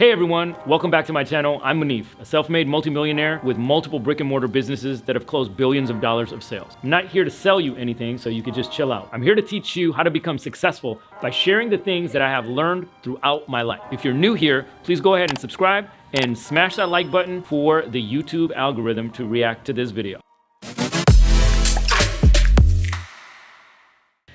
Hey everyone, welcome back to my channel. I'm Munif, a self-made multimillionaire with multiple brick and mortar businesses that have closed billions of dollars of sales. I'm not here to sell you anything so you can just chill out. I'm here to teach you how to become successful by sharing the things that I have learned throughout my life. If you're new here, please go ahead and subscribe and smash that like button for the YouTube algorithm to react to this video.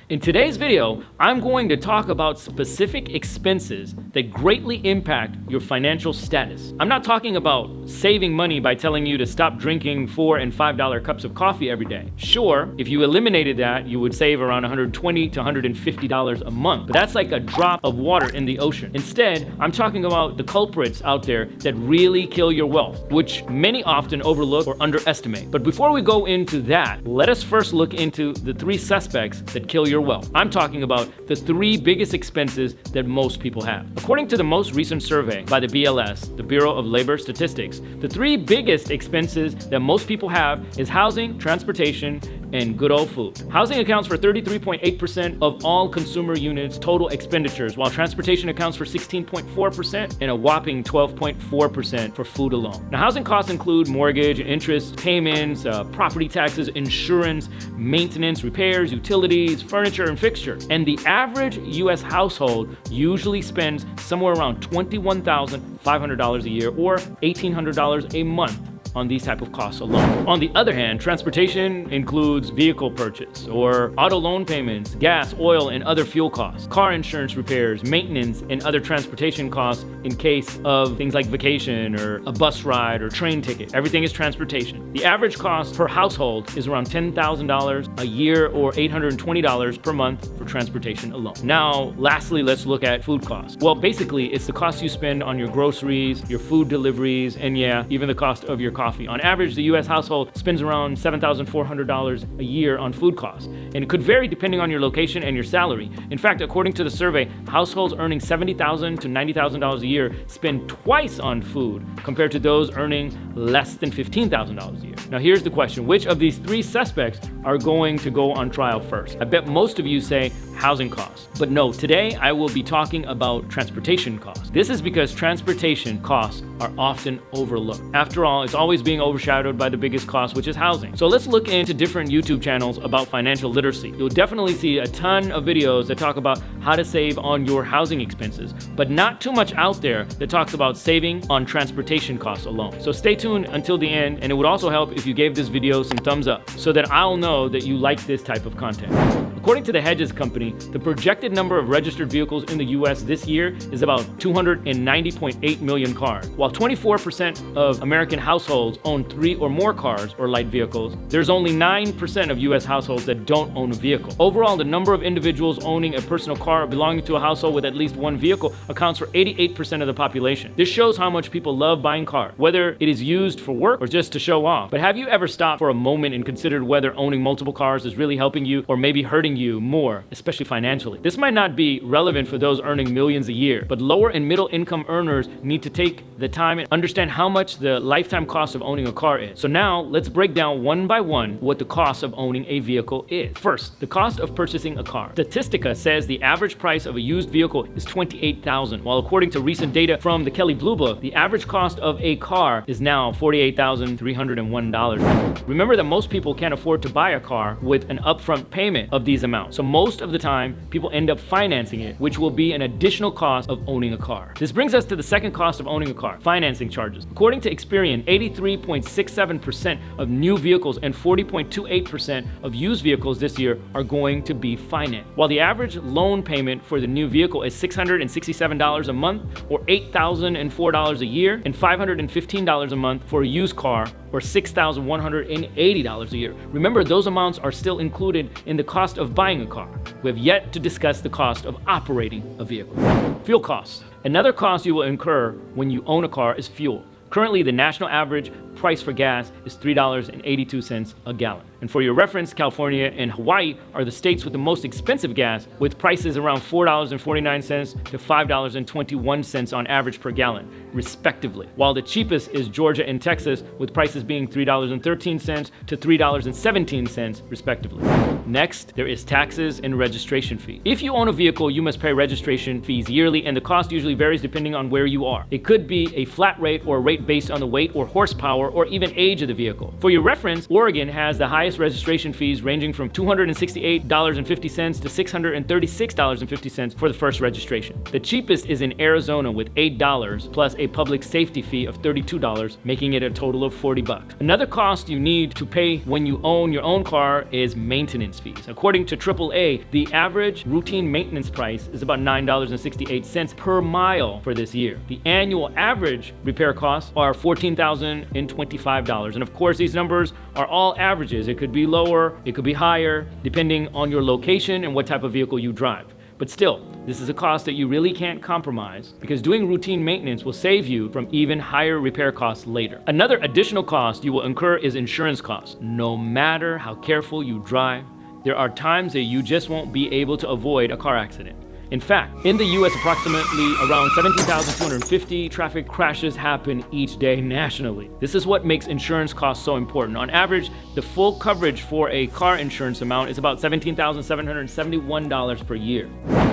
In today's video, I'm going to talk about specific expenses that greatly impact your financial status. I'm not talking about saving money by telling you to stop drinking $4 and $5 cups of coffee every day. Sure, if you eliminated that, you would save around $120 to $150 a month, but that's like a drop of water in the ocean. Instead, I'm talking about the culprits out there that really kill your wealth, which many often overlook or underestimate. But before we go into that, let us first look into the three suspects that kill your wealth. I'm talking about the three biggest expenses that most people have. According to the most recent survey by the BLS, the Bureau of Labor Statistics, the three biggest expenses that most people have is housing, transportation, and good old food. Housing accounts for 33.8% of all consumer units' total expenditures, while transportation accounts for 16.4% and a whopping 12.4% for food alone. Now, housing costs include mortgage, interest, payments, property taxes, insurance, maintenance, repairs, utilities, furniture, and fixtures. And the average U.S. household usually spends somewhere around $21,500 a year or $1,800 a month on these type of costs alone. On the other hand, transportation includes vehicle purchase or auto loan payments, gas, oil, and other fuel costs, car insurance repairs, maintenance, and other transportation costs in case of things like vacation or a bus ride or train ticket. Everything is transportation. The average cost per household is around $10,000 a year or $820 per month for transportation alone. Now, lastly, let's look at food costs. Well, basically, it's the cost you spend on your groceries, your food deliveries, and yeah, even the cost of your coffee. On average, the U.S. household spends around $7,400 a year on food costs, and it could vary depending on your location and your salary. In fact, according to the survey, households earning $70,000 to $90,000 a year spend twice on food compared to those earning less than $15,000 a year. Now, here's the question. Which of these three suspects are going to go on trial first? I bet most of you say housing costs. But no, today I will be talking about transportation costs. This is because transportation costs are often overlooked. After all, it's always being overshadowed by the biggest cost, which is housing. So let's look into different YouTube channels about financial literacy. You'll definitely see a ton of videos that talk about how to save on your housing expenses, but not too much out there that talks about saving on transportation costs alone. So stay tuned until the end, and it would also help if you gave this video some thumbs up so that I'll know that you like this type of content. According to the Hedges Company, the projected number of registered vehicles in the US this year is about 290.8 million cars. While 24% of American households own 3 or more cars or light vehicles, there's only 9% of US households that don't own a vehicle. Overall, the number of individuals owning a personal car or belonging to a household with at least one vehicle accounts for 88% of the population. This shows how much people love buying cars, whether it is used for work or just to show off. But have you ever stopped for a moment and considered whether owning multiple cars is really helping you or maybe hurting you more, especially financially? This might not be relevant for those earning millions a year, but lower and middle income earners need to take the time and understand how much the lifetime cost of owning a car is. So now let's break down one by one what the cost of owning a vehicle is. First, the cost of purchasing a car. Statistica says the average price of a used vehicle is $28,000, while according to recent data from the Kelley Blue Book, the average cost of a car is now $48,301. Remember that most people can't afford to buy a car with an upfront payment of these amounts. So most of the time, people end up financing it, which will be an additional cost of owning a car. This brings us to the second cost of owning a car, financing charges. According to Experian, 83.67% of new vehicles and 40.28% of used vehicles this year are going to be financed. While the average loan payment for the new vehicle is $667 a month or $8,004 a year, and $515 a month for a used car or $6,180 a year. Remember, those amounts are still included in the cost of buying a car. We have yet to discuss the cost of operating a vehicle. Fuel costs. Another cost you will incur when you own a car is fuel. Currently, the national average price for gas is $3.82 a gallon. And for your reference, California and Hawaii are the states with the most expensive gas, with prices around $4.49 to $5.21 on average per gallon, respectively. While the cheapest is Georgia and Texas, with prices being $3.13 to $3.17, respectively. Next, there is taxes and registration fee. If you own a vehicle, you must pay registration fees yearly, and the cost usually varies depending on where you are. It could be a flat rate or a rate based on the weight or horsepower or even age of the vehicle. For your reference, Oregon has the highest registration fees, ranging from $268.50 to $636.50 for the first registration. The cheapest is in Arizona with $8 plus a public safety fee of $32, making it a total of $40. Another cost you need to pay when you own your own car is maintenance fees. According to AAA, the average routine maintenance price is about $9.68 per mile for this year. The annual average repair costs are $14,025. And of course, these numbers are all averages. It could be lower, it could be higher, depending on your location and what type of vehicle you drive. But still, this is a cost that you really can't compromise, because doing routine maintenance will save you from even higher repair costs later. Another additional cost you will incur is insurance costs. No matter how careful you drive, there are times that you just won't be able to avoid a car accident. In fact, in the US, approximately around 17,250 traffic crashes happen each day nationally. This is what makes insurance costs so important. On average, the full coverage for a car insurance amount is about $17,771 per year.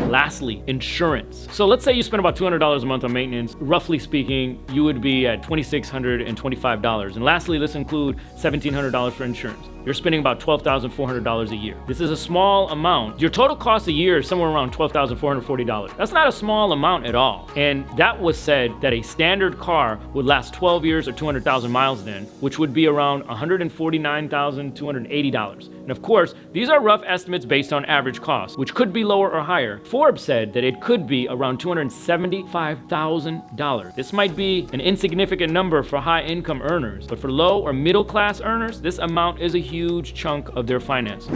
Lastly, insurance. So let's say you spend about $200 a month on maintenance. Roughly speaking, you would be at $2,625. And lastly, let's include $1,700 for insurance. You're spending about $12,400 a year. This is a small amount. Your total cost a year is somewhere around $12,440. That's not a small amount at all. And that was said that a standard car would last 12 years or 200,000 miles then, which would be around $149,280. And of course, these are rough estimates based on average costs, which could be lower or higher. Forbes said that it could be around $275,000. This might be an insignificant number for high-income earners, but for low or middle-class earners, this amount is a huge chunk of their finances.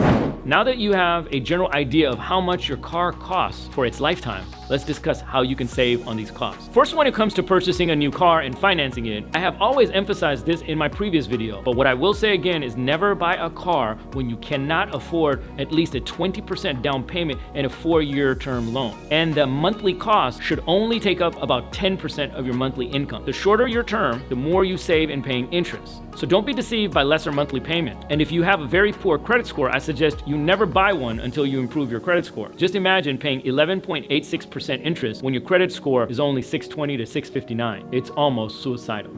Now that you have a general idea of how much your car costs for its lifetime, let's discuss how you can save on these costs. First, when it comes to purchasing a new car and financing it, I have always emphasized this in my previous video, but what I will say again is never buy a car when you cannot afford at least a 20% down payment and a 4-year term loan. And the monthly cost should only take up about 10% of your monthly income. The shorter your term, the more you save in paying interest. So don't be deceived by lesser monthly payment. And if you have a very poor credit score, I suggest you never buy one until you improve your credit score. Just imagine paying 11.86% interest when your credit score is only 620 to 659. It's almost suicidal.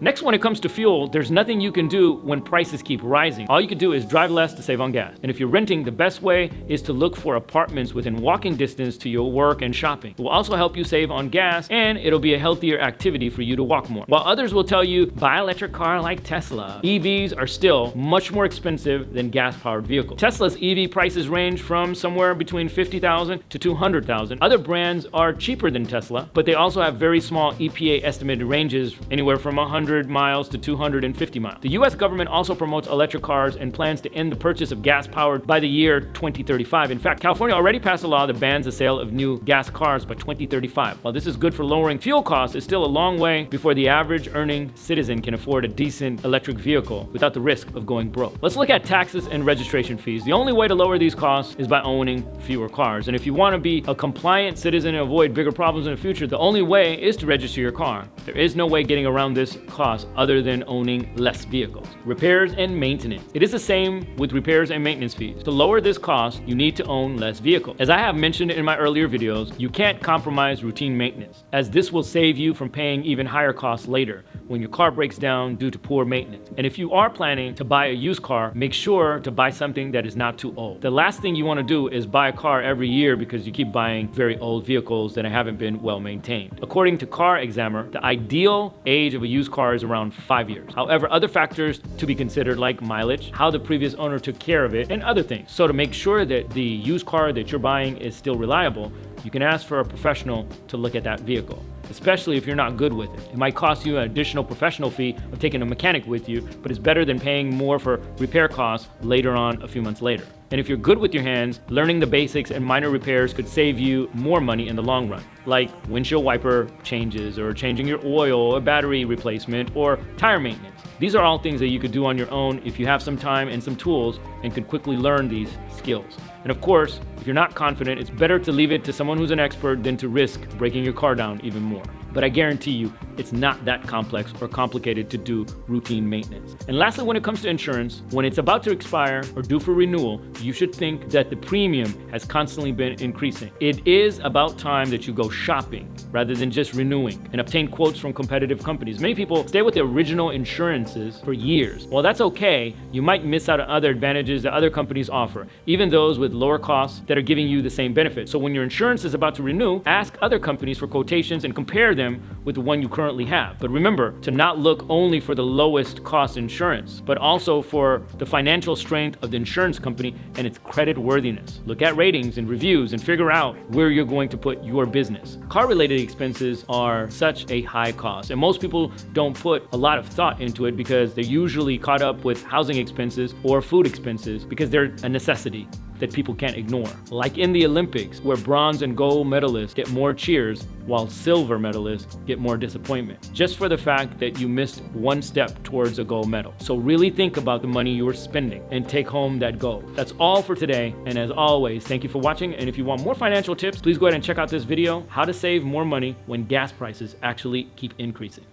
Next, when it comes to fuel, there's nothing you can do when prices keep rising. All you can do is drive less to save on gas. And if you're renting, the best way is to look for apartments within walking distance to your work and shopping. It will also help you save on gas, and it'll be a healthier activity for you to walk more. While others will tell you, buy an electric car like Tesla, EVs are still much more expensive than gas-powered vehicles. Tesla's EV prices range from somewhere between $50,000 to $200,000. Other brands are cheaper than Tesla, but they also have very small EPA estimated ranges, anywhere from 100 miles to 250 miles. The US government also promotes electric cars and plans to end the purchase of gas-powered by the year 2035. In fact, California already passed a law that bans the sale of new gas cars by 2035. While this is good for lowering fuel costs, it's still a long way before the average earning citizen can afford a decent electric vehicle without the risk of going broke. Let's look at taxes and registration fees. The only way to lower these costs is by owning fewer cars. And if you want to be a compliant citizen and avoid bigger problems in the future, the only way is to register your car. There is no way getting around this cost other than owning less vehicles. Repairs and maintenance. It is the same with repairs and maintenance fees. To lower this cost, you need to own less vehicles. As I have mentioned in my earlier videos, you can't compromise routine maintenance, as this will save you from paying even higher costs later when your car breaks down due to poor maintenance. And if you are planning to buy a used car, make sure to buy something that is not too old. The last thing you want to do is buy a car every year because you keep buying very old vehicles that haven't been well maintained. According to Car Examiner, the ideal age of a used car is around 5 years. However, other factors to be considered like mileage, how the previous owner took care of it, and other things. So to make sure that the used car that you're buying is still reliable, you can ask for a professional to look at that vehicle. especially if you're not good with it. It might cost you an additional professional fee of taking a mechanic with you, but it's better than paying more for repair costs later on a few months later. And if you're good with your hands, learning the basics and minor repairs could save you more money in the long run, like windshield wiper changes or changing your oil or battery replacement or tire maintenance. These are all things that you could do on your own if you have some time and some tools and could quickly learn these skills. And of course, if you're not confident, it's better to leave it to someone who's an expert than to risk breaking your car down even more. But I guarantee you, it's not that complex or complicated to do routine maintenance. And lastly, when it comes to insurance, when it's about to expire or due for renewal, you should think that the premium has constantly been increasing. It is about time that you go shopping rather than just renewing and obtain quotes from competitive companies. Many people stay with the original insurances for years. While that's okay, you might miss out on other advantages that other companies offer, even those with lower costs that are giving you the same benefit. So when your insurance is about to renew, ask other companies for quotations and compare them with the one you currently have. But remember to not look only for the lowest cost insurance, but also for the financial strength of the insurance company and its credit worthiness. Look at ratings and reviews and figure out where you're going to put your business. Car-related expenses are such a high cost, and most people don't put a lot of thought into it because they're usually caught up with housing expenses or food expenses because they're a necessity that people can't ignore. Like in the Olympics, where bronze and gold medalists get more cheers while silver medalists get more disappointment, just for the fact that you missed one step towards a gold medal. So really think about the money you are spending and take home that gold. That's all for today, and as always, thank you for watching, and if you want more financial tips, please go ahead and check out this video, how to save more money when gas prices actually keep increasing.